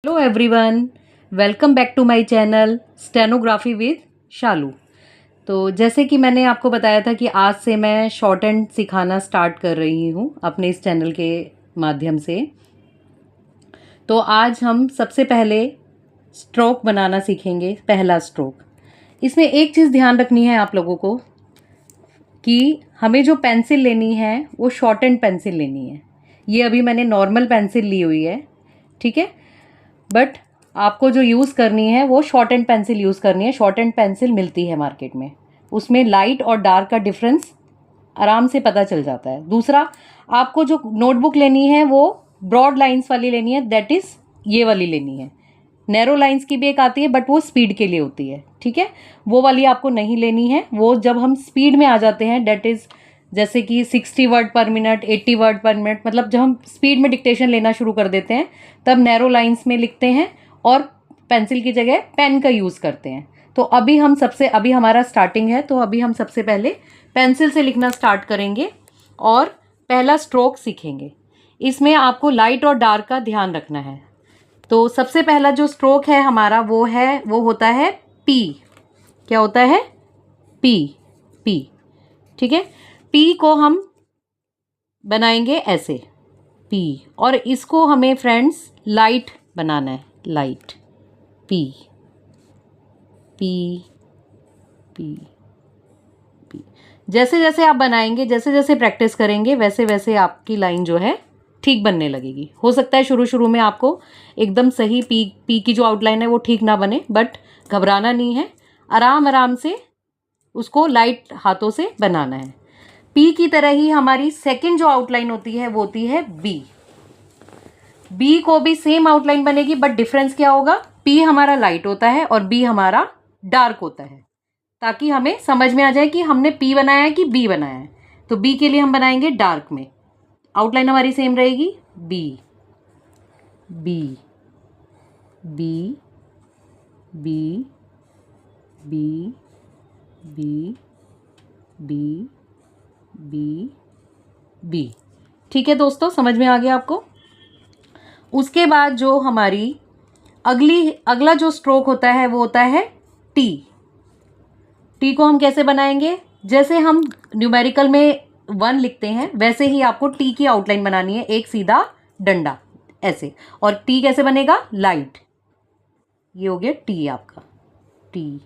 Hello everyone, welcome back to my channel stenography with Shalu. तो जैसे कि मैंने आपको बताया था कि आज से मैं शॉर्ट हैंड सिखाना स्टार्ट कर रही हूँ अपने इस चैनल के माध्यम से। तो आज हम सबसे पहले स्ट्रोक बनाना सीखेंगे। पहला स्ट्रोक, इसमें एक चीज़ ध्यान रखनी है आप लोगों को कि हमें जो पेंसिल लेनी है वो शॉर्ट हैंड पेंसिल लेनी है। ये अभी मैंने नॉर्मल पेंसिल ली हुई है, ठीक है, बट आपको जो यूज़ करनी है वो शॉर्ट हैंड पेंसिल यूज़ करनी है। शॉर्ट हैंड पेंसिल मिलती है मार्केट में, उसमें लाइट और डार्क का डिफरेंस आराम से पता चल जाता है। दूसरा, आपको जो नोटबुक लेनी है वो ब्रॉड लाइंस वाली लेनी है, दैट इज़ ये वाली लेनी है। नैरो लाइंस की भी एक आती है बट वो स्पीड के लिए होती है, ठीक है, वो वाली आपको नहीं लेनी है। वो जब हम स्पीड में आ जाते हैं, दैट इज़ जैसे कि 60 वर्ड पर मिनट, 80 वर्ड पर मिनट, मतलब जब हम स्पीड में डिक्टेशन लेना शुरू कर देते हैं तब नैरो लाइंस में लिखते हैं और पेंसिल की जगह पेन का यूज़ करते हैं। तो अभी हमारा स्टार्टिंग है, तो अभी हम सबसे पहले पेंसिल से लिखना स्टार्ट करेंगे और पहला स्ट्रोक सीखेंगे। इसमें आपको लाइट और डार्क का ध्यान रखना है। तो सबसे पहला जो स्ट्रोक है हमारा वो होता है पी। क्या होता है? पी। पी, ठीक है। पी को हम बनाएंगे ऐसे, पी, और इसको हमें फ्रेंड्स लाइट बनाना है, light. P P P P. जैसे जैसे आप बनाएंगे, जैसे जैसे प्रैक्टिस करेंगे, वैसे वैसे आपकी लाइन जो है ठीक बनने लगेगी। हो सकता है शुरू शुरू में आपको एकदम सही पी की जो आउटलाइन है वो ठीक ना बने, बट घबराना नहीं है, आराम आराम से उसको लाइट हाथों से बनाना है। पी की तरह ही हमारी सेकंड जो आउटलाइन होती है वो होती है बी। बी को भी सेम आउटलाइन बनेगी, बट डिफरेंस क्या होगा? पी हमारा लाइट होता है और बी हमारा डार्क होता है, ताकि हमें समझ में आ जाए कि हमने पी बनाया है कि बी बनाया है। तो बी के लिए हम बनाएंगे डार्क में, आउटलाइन हमारी सेम रहेगी, B B B B B B B B B. ठीक है दोस्तों, समझ में आ गया आपको? उसके बाद जो हमारी अगला जो स्ट्रोक होता है वो होता है टी। टी को हम कैसे बनाएंगे? जैसे हम न्यूमेरिकल में 1 लिखते हैं वैसे ही आपको टी की आउटलाइन बनानी है, एक सीधा डंडा ऐसे। और टी कैसे बनेगा? लाइट। ये हो गया टी आपका, टी।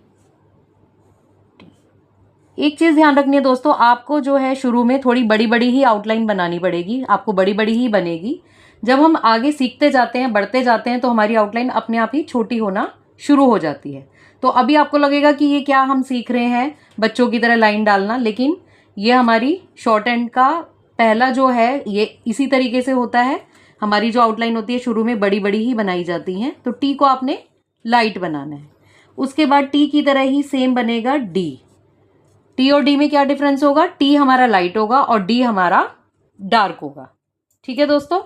एक चीज़ ध्यान रखनी है दोस्तों, आपको जो है शुरू में थोड़ी बड़ी बड़ी ही आउटलाइन बनानी पड़ेगी, आपको बड़ी बड़ी ही बनेगी। जब हम आगे सीखते जाते हैं, बढ़ते जाते हैं, तो हमारी आउटलाइन अपने आप ही छोटी होना शुरू हो जाती है। तो अभी आपको लगेगा कि ये क्या हम सीख रहे हैं, बच्चों की तरह लाइन डालना, लेकिन ये हमारी शॉर्ट हैंड का पहला जो है ये इसी तरीके से होता है। हमारी जो आउटलाइन होती है शुरू में बड़ी बड़ी ही बनाई जाती हैं। तो टी को आपने लाइट बनाना है। उसके बाद टी की तरह ही सेम बनेगा डी। टी और डी में क्या डिफरेंस होगा? टी हमारा लाइट होगा और डी हमारा डार्क होगा। ठीक है दोस्तों,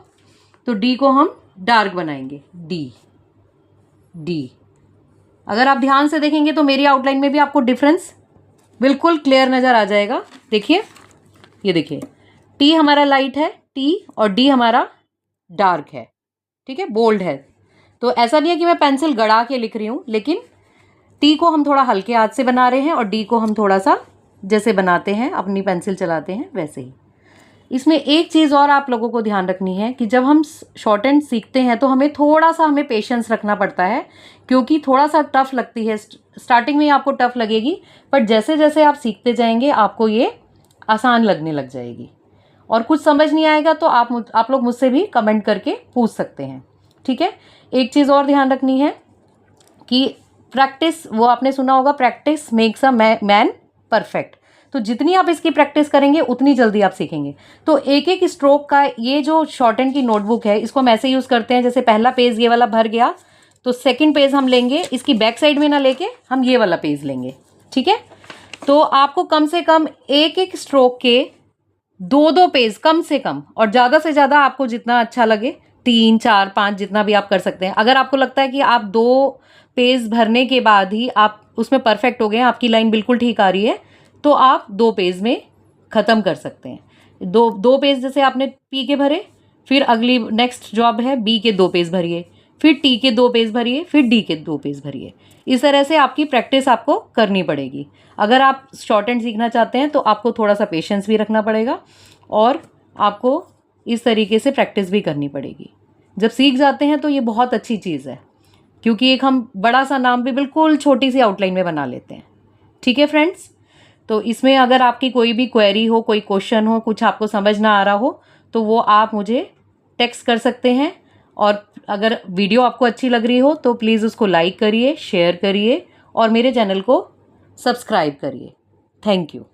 तो डी को हम डार्क बनाएंगे, डी डी। अगर आप ध्यान से देखेंगे तो मेरी आउटलाइन में भी आपको डिफरेंस बिल्कुल क्लियर नजर आ जाएगा। देखिए, ये देखिए, टी हमारा लाइट है, टी, और डी हमारा डार्क है, ठीक है, बोल्ड है। तो ऐसा नहीं है कि मैं पेंसिल गड़ा के लिख रही हूं, लेकिन टी को हम थोड़ा हल्के हाथ से बना रहे हैं और डी को हम थोड़ा सा जैसे बनाते हैं, अपनी पेंसिल चलाते हैं वैसे ही। इसमें एक चीज़ और आप लोगों को ध्यान रखनी है कि जब हम शॉर्ट हैंड सीखते हैं तो हमें पेशेंस रखना पड़ता है, क्योंकि थोड़ा सा टफ लगती है। स्टार्टिंग में आपको टफ लगेगी, बट जैसे जैसे आप सीखते जाएंगे आपको ये आसान लगने लग जाएगी। और कुछ समझ नहीं आएगा तो आप लोग मुझसे भी कमेंट करके पूछ सकते हैं, ठीक है। एक चीज़ और ध्यान रखनी है कि प्रैक्टिस, वो आपने सुना होगा, practice makes a man perfect. तो जितनी आप इसकी प्रैक्टिस करेंगे उतनी जल्दी आप सीखेंगे। तो एक एक स्ट्रोक का, ये जो शॉर्ट हैंड की नोटबुक है इसको हम ऐसे यूज़ करते हैं, जैसे पहला पेज ये वाला भर गया तो सेकंड पेज हम लेंगे, इसकी बैक साइड में ना लेके हम ये वाला पेज लेंगे, ठीक है। तो आपको कम से कम एक एक स्ट्रोक के 2-2 पेज कम से कम, और ज़्यादा से ज़्यादा आपको जितना अच्छा लगे 3, 4, 5 जितना भी आप कर सकते हैं। अगर आपको लगता है कि आप 2 पेज भरने के बाद ही आप उसमें परफेक्ट हो गए हैं, आपकी लाइन बिल्कुल ठीक आ रही है, तो आप 2 पेज में ख़त्म कर सकते हैं। 2 पेज जैसे आपने पी के भरे, फिर अगली नेक्स्ट जॉब है बी के 2 पेज भरिए, फिर टी के 2 पेज भरिए, फिर डी के 2 पेज भरिए। इस तरह से आपकी प्रैक्टिस आपको करनी पड़ेगी। अगर आप शॉर्ट हैंड सीखना चाहते हैं तो आपको थोड़ा सा पेशेंस भी रखना पड़ेगा और आपको इस तरीके से प्रैक्टिस भी करनी पड़ेगी। जब सीख जाते हैं तो ये बहुत अच्छी चीज़ है, क्योंकि एक हम बड़ा सा नाम भी बिल्कुल छोटी सी आउटलाइन में बना लेते हैं। ठीक है फ्रेंड्स, तो इसमें अगर आपकी कोई भी क्वेरी हो, कोई क्वेश्चन हो, कुछ आपको समझ ना आ रहा हो, तो वो आप मुझे टेक्स्ट कर सकते हैं। और अगर वीडियो आपको अच्छी लग रही हो तो प्लीज़ उसको लाइक करिए, शेयर करिए और मेरे चैनल को सब्सक्राइब करिए। Thank you.